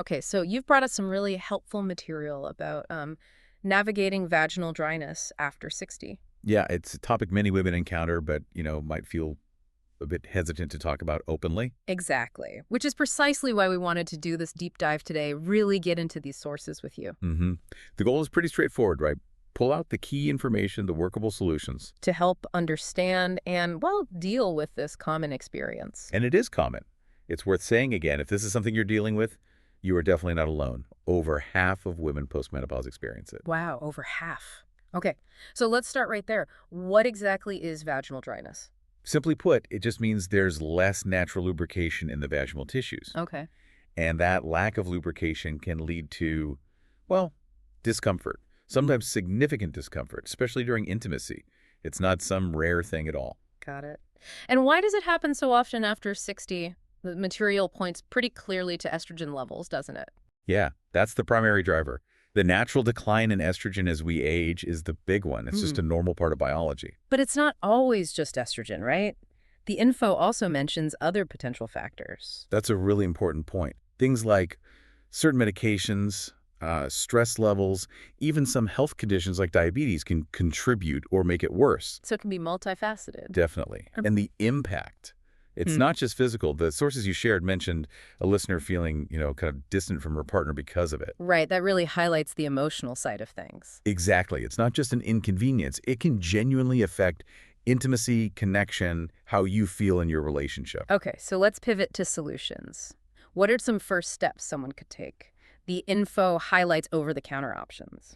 Okay, so you've brought us some really helpful material about navigating vaginal dryness after 60. Yeah, it's a topic many women encounter, but, might feel a bit hesitant to talk about openly. Exactly, which is precisely why we wanted to do this deep dive today, really get into these sources with you hmm The goal is pretty straightforward, right? Pull out the key information, the workable solutions. to help understand and, well, deal with this common experience. And it is common. It's worth saying again, if this is something you're dealing with, you are definitely not alone. Over half of women postmenopause experience it. Wow, over half. Okay, so let's start right there. What exactly is vaginal dryness? Simply put, it just means there's less natural lubrication in the vaginal tissues. Okay. And that lack of lubrication can lead to, well, discomfort, sometimes significant discomfort, especially during intimacy. It's not some rare thing at all. Got it. And why does it happen so often after 60? The material points pretty clearly to estrogen levels, doesn't it? Yeah, that's the primary driver. The natural decline in estrogen as we age is the big one. It's just a normal part of biology. But it's not always just estrogen, right? The info also mentions other potential factors. That's a really important point. Things like certain medications, stress levels, even some health conditions like diabetes can contribute or make it worse. So it can be multifaceted. Definitely. And the impact. It's Hmm. not just physical. The sources you shared mentioned a listener feeling, kind of distant from her partner because of it. Right, that really highlights the emotional side of things. Exactly. It's not just an inconvenience. It can genuinely affect intimacy, connection, how you feel in your relationship. Okay, so let's pivot to solutions. What are some first steps someone could take? The info highlights over-the-counter options.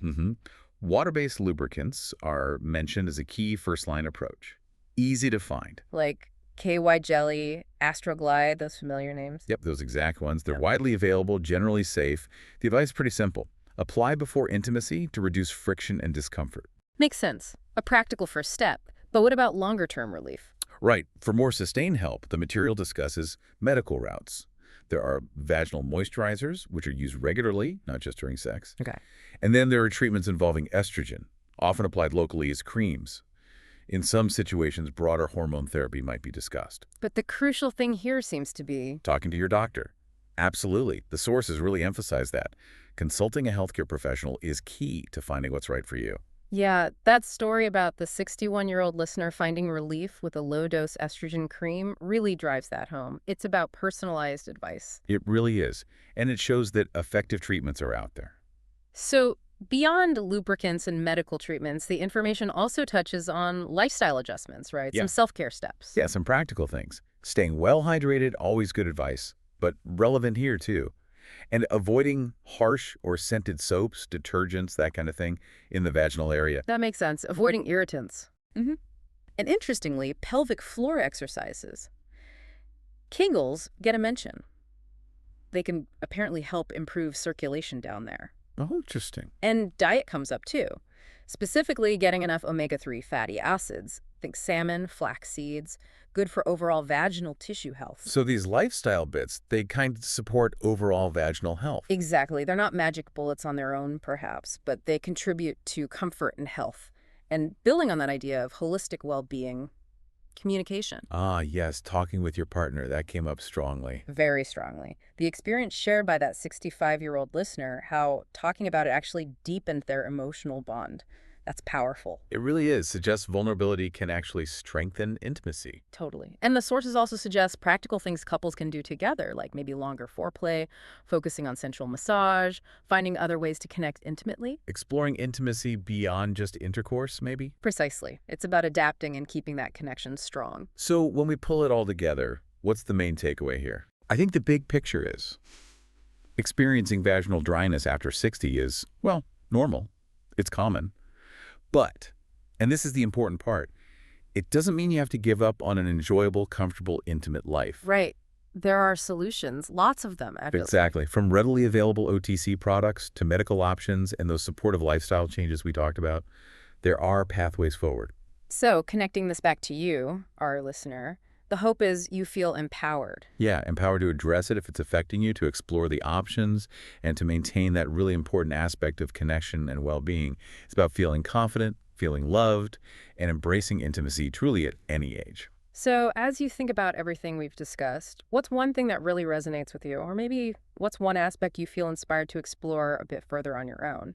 Water-based lubricants are mentioned as a key first-line approach. Easy to find. Like KY Jelly, Astroglide, those familiar names. Yep, those exact ones. They're Yep. widely available, generally safe. The advice is pretty simple. Apply before intimacy to reduce friction and discomfort. Makes sense. A practical first step. But what about longer-term relief? Right. For more sustained help, the material discusses medical routes. There are vaginal moisturizers, which are used regularly, not just during sex. Okay. And then there are treatments involving estrogen, often applied locally as creams. In some situations, broader hormone therapy might be discussed. But the crucial thing here seems to be Talking to your doctor. Absolutely. The sources really emphasize that. Consulting a healthcare professional is key to finding what's right for you. yeah, that story about the 61-year-old listener finding relief with a low-dose estrogen cream really drives that home. It's about personalized advice. It really is. And it shows that effective treatments are out there. So beyond lubricants and medical treatments, the information also touches on lifestyle adjustments, right? Yeah. Some self-care steps. Yeah, some practical things. Staying well hydrated, always good advice, but relevant here too. And avoiding harsh or scented soaps, detergents, that kind of thing in the vaginal area. That makes sense. Avoiding irritants. And interestingly, pelvic floor exercises. Kegels get a mention. They can apparently help improve circulation down there. Oh, interesting. And diet comes up too. Specifically, getting enough omega-3 fatty acids. Think salmon, flax seeds, good for overall vaginal tissue health. So these lifestyle bits, they kind of support overall vaginal health. Exactly. They're not magic bullets on their own, perhaps, but they contribute to comfort and health. And building on that idea of holistic well-being, communication. Ah, yes, talking with your partner, that came up strongly. Very strongly. The experience shared by that 65-year-old listener, how talking about it actually deepened their emotional bond. That's powerful. It really is. Suggests vulnerability can actually strengthen intimacy. Totally. And the sources also suggest practical things couples can do together, like maybe longer foreplay, focusing on sensual massage, finding other ways to connect intimately. Exploring intimacy beyond just intercourse, maybe? Precisely. It's about adapting and keeping that connection strong. So when we pull it all together, what's the main takeaway here? I think the big picture is experiencing vaginal dryness after 60 is, well, normal. It's common. But, and this is the important part, it doesn't mean you have to give up on an enjoyable, comfortable, intimate life. Right. There are solutions, lots of them, actually. Exactly. From readily available OTC products to medical options and those supportive lifestyle changes we talked about, there are pathways forward. So, connecting this back to you, our listener, the hope is you feel empowered. Yeah, empowered to address it if it's affecting you, to explore the options, and to maintain that really important aspect of connection and well-being. It's about feeling confident, feeling loved, and embracing intimacy truly at any age. So, as you think about everything we've discussed, what's one thing that really resonates with you? Or maybe what's one aspect you feel inspired to explore a bit further on your own?